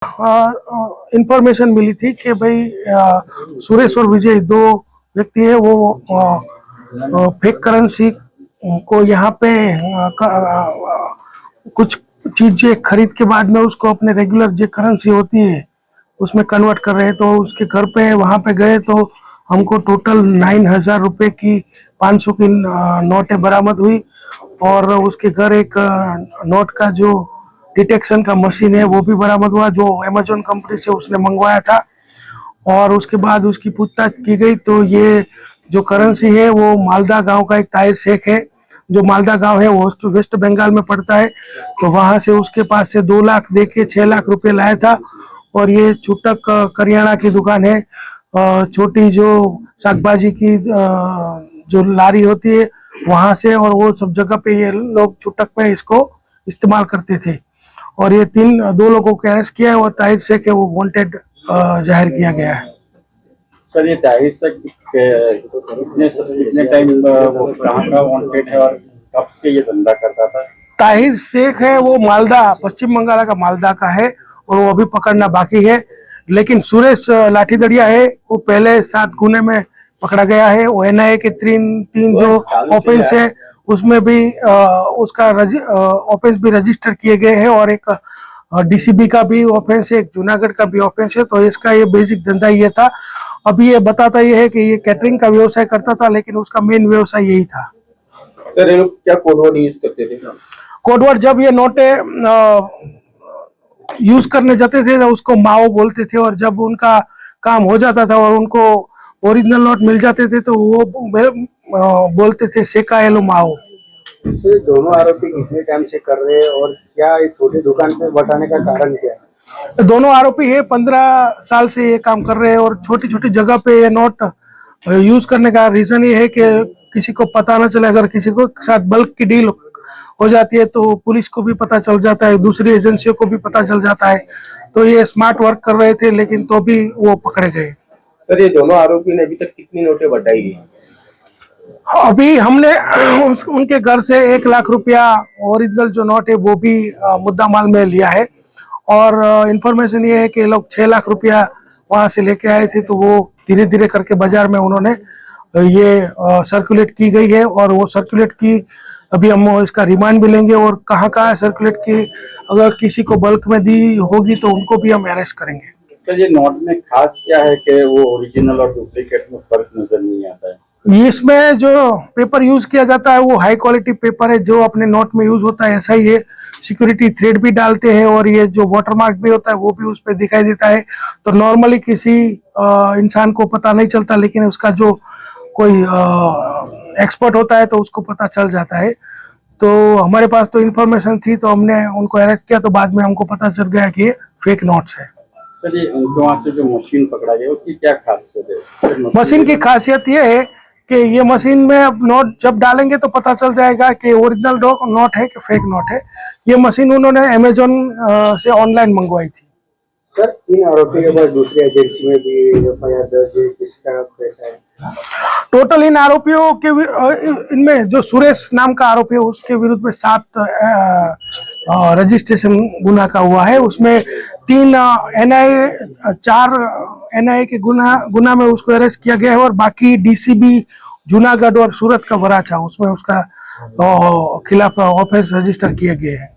Information मिली थी कि भाई सुरेश और विजय दो व्यक्ति है, वो फेक करेंसी को यहाँ पे कुछ चीजें खरीद के बाद में उसको अपने रेगुलर जो करेंसी होती है उसमें कन्वर्ट कर रहे हैं। तो उसके घर पे वहाँ पे गए तो हमको टोटल 9,000 रुपये की 500 की नोटें बरामद हुई। और उसके घर एक नोट का जो डिटेक्शन का मशीन है वो भी बरामद हुआ, जो अमेजोन कंपनी से उसने मंगवाया था। और उसके बाद उसकी पूछताछ की गई तो ये जो करेंसी है वो मालदा गांव का एक ताहिर शेख है, जो मालदा गांव है वो वेस्ट बंगाल में पड़ता है। तो वहां से उसके पास से 2 लाख दे के 6 लाख रुपए लाया था। और ये छूटक करियाना की दुकान है, छोटी जो शाकभाजी की जो लारी होती है वहां से, और वो सब जगह पे ये लोग छूटक में इसको इस्तेमाल करते थे। और ये 2 लोगों को अरेस्ट किया है और ताहिर शेख है वो वांटेड जाहिर किया गया है। सर, ये ताहिर शेख कितने टाइम वो कहाँ का वांटेड है और कब से ये धंधा करता था? ताहिर शेख है वो मालदा, पश्चिम बंगाल का मालदा का है और वो अभी पकड़ना बाकी है। लेकिन सुरेश लाठीदड़िया है वो पहले 7 गुने में पकड़ा गया है। वो एनआईए के तीन जो ऑफेंस है उसमें भी उसका ऑफेंस भी रजिस्टर किए गए हैं। और एक डीसीबी का भी ऑफेंस है, एक जूनागढ़ का भी ऑफेंस है। तो इसका ये बेसिक धंधा ये था। अभी ये बताता ये है कि ये कैटरिंग का व्यवसाय करता था, लेकिन उसका मेन व्यवसाय यही था। सर, ये लोग क्या कोडवर्ड यूज करते थे? कोडवर्ड जब ये नोटे यूज करने जाते थे तो उसको माओ बोलते थे, और जब उनका काम हो जाता था और उनको ओरिजिनल नोट मिल जाते थे तो वो बोलते थे सेका एलो माओ। दोनों आरोपी कितने टाइम से कर रहे हैं और क्या इस छोटी दुकान पे बटाने का कारण क्या है? दोनों आरोपी है 15 साल से ये काम कर रहे हैं और छोटी छोटी जगह पे ये नोट यूज करने का रीजन ये है कि किसी को पता ना चले। अगर किसी को साथ बल्क की डील हो जाती है तो पुलिस को भी पता चल जाता है, दूसरी एजेंसियों को भी पता चल जाता है। तो ये स्मार्ट वर्क कर रहे थे, लेकिन तो भी वो पकड़े गए। सर, ये दोनों आरोपी ने अभी तक कितनी नोटें बटाई है? अभी हमने उनके घर से 1 लाख रुपया ओरिजिनल जो नोट है वो भी मुद्दा माल में लिया है। और इंफॉर्मेशन ये है कि लोग 6 लाख रुपया वहां से लेके आए थे। तो वो धीरे धीरे करके बाजार में उन्होंने ये सर्कुलेट की गई है। और वो सर्कुलेट की अभी हम इसका रिमांड भी लेंगे और कहाँ कहाँ सर्कुलेट की, अगर किसी को बल्क में दी होगी तो उनको भी हम अरेस्ट करेंगे। सर, ये नोट में खास क्या है कि वो ओरिजिनल और डुप्लीकेट में फर्क नजर नहीं आता है? इसमें जो पेपर यूज किया जाता है वो हाई क्वालिटी पेपर है, जो अपने नोट में यूज होता है ऐसा ही है। सिक्योरिटी थ्रेड भी डालते हैं और ये जो वाटरमार्क भी होता है वो भी उस पर दिखाई देता है। तो नॉर्मली किसी इंसान को पता नहीं चलता, लेकिन उसका जो कोई एक्सपर्ट होता है तो उसको पता चल जाता है। तो हमारे पास तो इन्फॉर्मेशन थी तो हमने उनको अरेस्ट किया, तो बाद में हमको पता चल गया कि ये फेक नोट्स है। सर, ये उनके वहां से जो मशीन पकड़ा गया उसकी क्या खासियत है? मशीन की खासियत ये है कि ये मशीन में अब नोट जब डालेंगे तो पता चल जाएगा कि ओरिजिनल नोट है कि फेक नोट है। ये मशीन उन्होंने अमेजोन से ऑनलाइन मंगवाई थी। सर, 3 आरोपी के बाद दूसरी एजेंसी में भी एफआईआर दर्ज है, किसका पैसा है? टोटल इन आरोपियों के इनमें जो सुरेश नाम का आरोपी है उसके विरुद्ध में 7 रजिस्ट्रेशन गुना का हुआ है। उसमें 3 एनआईए 4 एनआईए के गुना में उसको अरेस्ट किया गया है। और बाकी डीसीबी जूनागढ़ और सूरत का वराछा उसमें उसका खिलाफ ऑफेंस रजिस्टर किए गए हैं।